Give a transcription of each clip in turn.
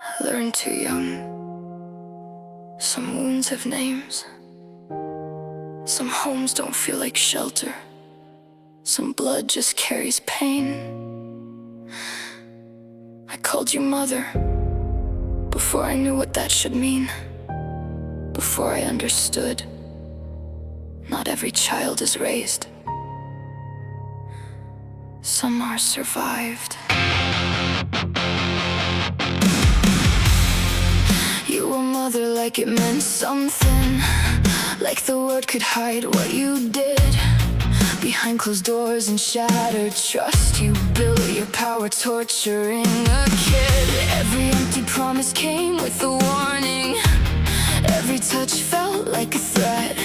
I learned too young. Some wounds have names. Some homes don't feel like shelter. Some blood just carries pain. I called you mother before I knew what that should mean. Before I understood, not every child is raised. Some are survived. You were mother like it meant something, like the word could hide what you did. Behind closed doors and shattered trust, you built your power torturing a kid. Every empty promise came with a warning. Every touch felt like a threat.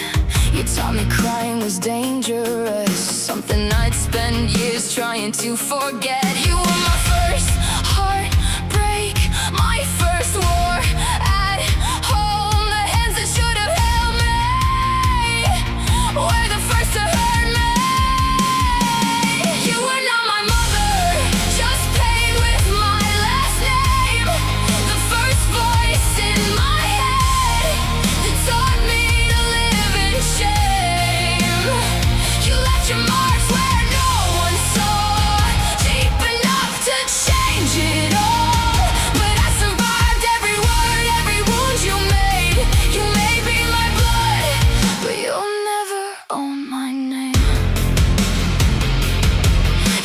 You taught me crying was dangerous, something I'd spend years trying to forget. You were my first heartbreak, my first war at home. The hands that should have held me were the first to hurt me. You were not my mother, just pain with my last name. The first voice in my head that taught me to live in shame. You left your marks where no one saw, deep enough to change it all. But I survived every word, every wound you made. You may be my blood, but you'll never own my name.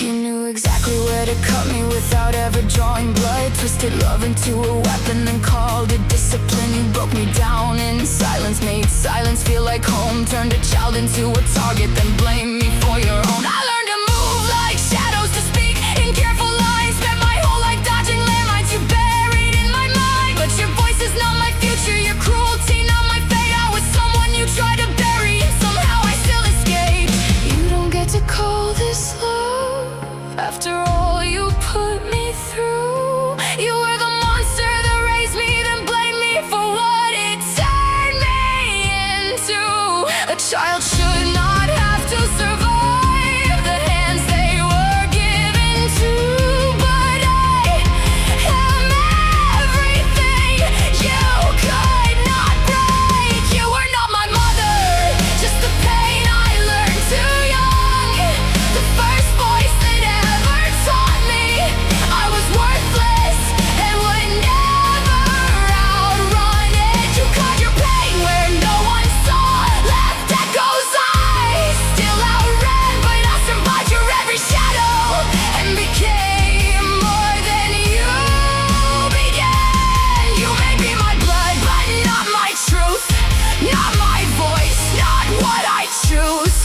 You knew exactly where to cut me without ever drawing blood. Twisted love into a weapon, then called it discipline. You broke me down in silence, made silence feel like home. Turned a child into a target, then blamed me for your own. I learned to move like shadows, to speak in careful lines. Spent my whole life dodging landmines you buried in my mind. But your voice is not my future, your cruelty not my fate. I was someone you tried to bury, and somehow I still escaped. You don't get to call this love after all you put me through. You were the monster that raised me, then blamed me for what it turned me into. A child should not have to survive the hands they were given to. But I am everything you could not break. You were not my mother, just the pain I learned too young. The first voice that ever taught me I was worthless and would never outrun it. You caught your pain where no one saw, left echoes I still outran. But I survived your every shadow and became more than you began. You may be my blood, but not my truth, not my voice, not what I choose.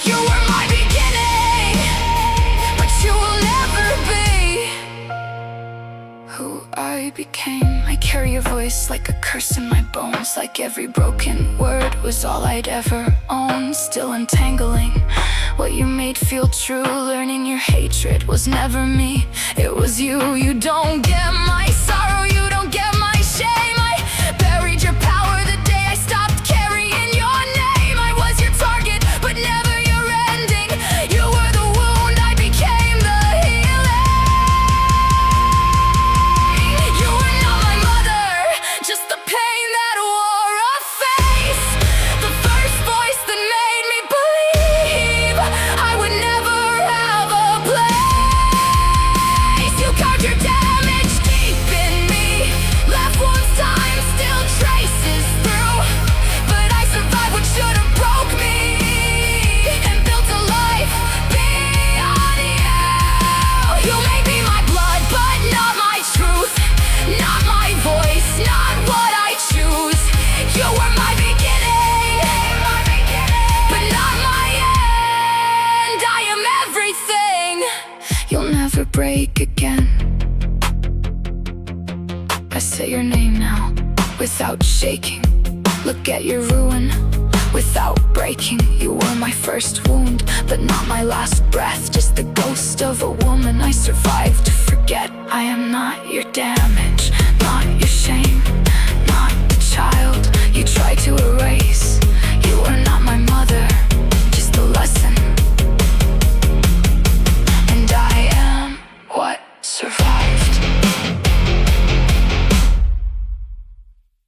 You were my beginning, but you will never be who I became. I carry your voice like a curse in my bones, like every broken word was all I'd ever own. Still untangling what you made feel true. Learning your hatred was never me, it was you. You don't get my sorrow, you don't get my shame. I buried your power the day I stopped carrying your name. I was your target, but never your ending. You were the wound, I became the healing. You were not my mother, just the pain that wore a face. The first voice that made me believe I would never have a place. You carved your damage deep in me, left wounds time still traces through. But I survived what should have broke me, and built a life beyond you. You may be my blood, but not my truth, not my voice, not what I choose. You were my beginning, but not my end. I am everything you'll never break again. I say your name now, without shaking. Look at your ruin, without breaking. You were my first wound, but not my last breath. Just the ghost of a woman I survived to forget. I am not your damage, not your shame, not the child you tried to erase.